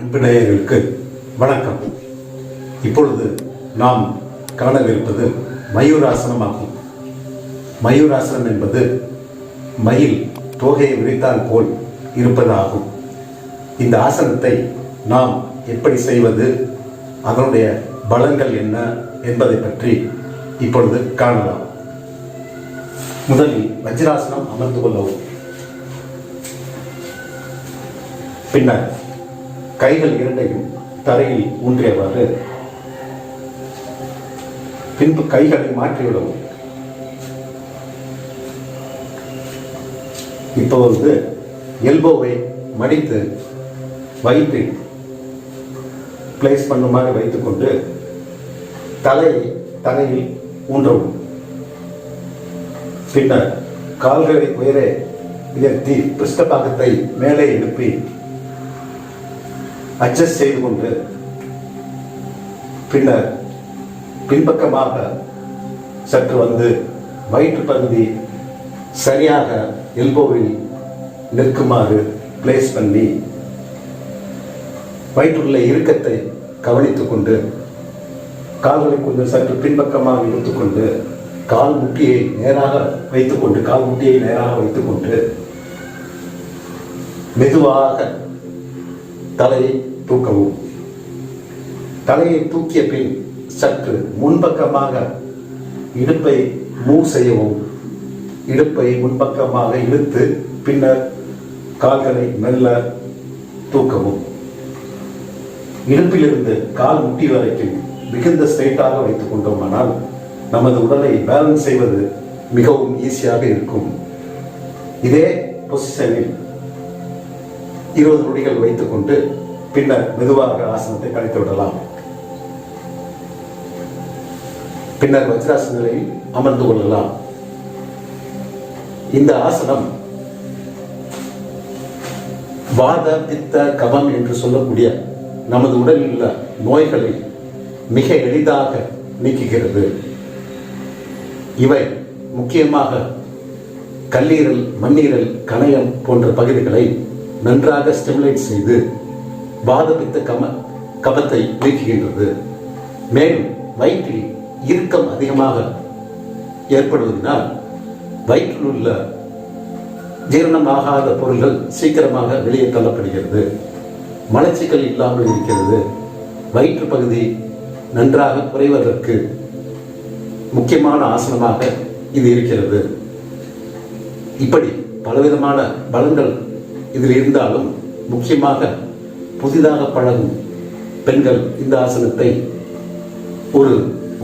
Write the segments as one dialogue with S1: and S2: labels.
S1: அன்பு நேயர்களுக்கு வணக்கம். இப்பொழுது நாம் காணவிருப்பது மயூராசனம் ஆகும். மயூராசனம் என்பது மயில் தோகையை விரித்தால் போல் இருப்பதாகும். இந்த ஆசனத்தை நாம் எப்படி செய்வது, அதனுடைய பலங்கள் என்ன என்பதை பற்றி இப்பொழுது காணலாம். முதலில் வஜ்ராசனம் அமர்ந்து கொள்ளவும். பின்னர் கைகள் இரண்டையும் தரையில் ஊன்றியவாறு பின்பு கைகளை மாற்றிவிடவும். இப்பொழுது எல்போவை மடித்து வயிற்றில் பிளேஸ் பண்ணுமாறு வைத்துக்கொண்டு தலையை தரையில் ஊன்றவும். பின்னர் கால்களை உயரே உயர்த்தி பிருஷ்டபாகத்தை மேலே எழுப்பி அட்ஜஸ்ட் செய்து கொண்டு பின்னர் பின்பக்கமாக சற்று வந்து வயிற்று பகுதி சரியாக எல்போவில் நிற்குமாறு பிளேஸ் பண்ணி வயிற்றுள்ள இறுக்கத்தை கவனித்துக் கொண்டு கால்களை கொஞ்சம் சற்று பின்பக்கமாக இழுத்துக்கொண்டு கால் முட்டியை நேராக வைத்துக்கொண்டு மெதுவாக தலையை தூக்கவும். தலையை தூக்கிய பின் சற்று முன்பக்கமாக இடுப்பை மூவ் செய்யவும். இடுப்பை முன்பக்கமாக இழுத்து பின்னர் கால்களை மெல்ல தூக்கவும். இடுப்பிலிருந்து கால் முட்டி வரைக்கும் மிகுந்த ஸ்ட்ரெயிட்டாக வைத்துக் கொண்டோமானால் நமது உடலை பேலன்ஸ் செய்வது மிகவும் ஈஸியாக இருக்கும். இதே பொசிஷனில் 20 நொடிகள் வைத்துக் கொண்டு பின்னர் மெதுவாக ஆசனத்தை கழித்து விடலாம். பின்னர் வஜ்ராசன நிலையில் அமர்ந்து கொள்ளலாம். இந்த ஆசனம் வாத பித்த கபம் என்று சொல்லக்கூடிய நமது உடலில் உள்ள நோய்களை மிக எளிதாக நீக்குகிறது. இவை முக்கியமாக கல்லீரல், மண்ணீரல், கணையம் போன்ற பகுதிகளை நன்றாக ஸ்டிமுலேட் செய்து வாதபித்த கபத்தை நீக்குகின்றது. மேலும் வயிற்றில் இறுக்கம் அதிகமாக ஏற்படுவதனால் வயிற்றில் உள்ள ஜீரணமாகாத பொருள்கள் சீக்கிரமாக வெளியே தள்ளப்படுகிறது. மலச்சிக்கல் இல்லாமல் இருக்கிறது. வயிற்று பகுதி நன்றாக குறைவதற்கு முக்கியமான ஆசனமாக இது இருக்கிறது. இப்படி பலவிதமான பலன்கள் இதில் இருந்தாலும் முக்கியமாக புதிதாக பழகும் பெண்கள் இந்த ஆசனத்தை ஒரு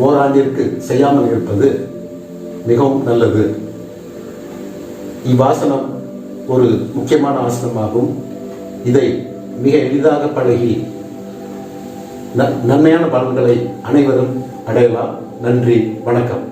S1: ஓராண்டிற்கு செய்யாமல் இருப்பது மிகவும் நல்லது. இவ்வாசனம் ஒரு முக்கியமான ஆசனமாகும். இதை மிக எளிதாக பழகி நன்மையான பலன்களை அனைவரும் அடையலாம். நன்றி, வணக்கம்.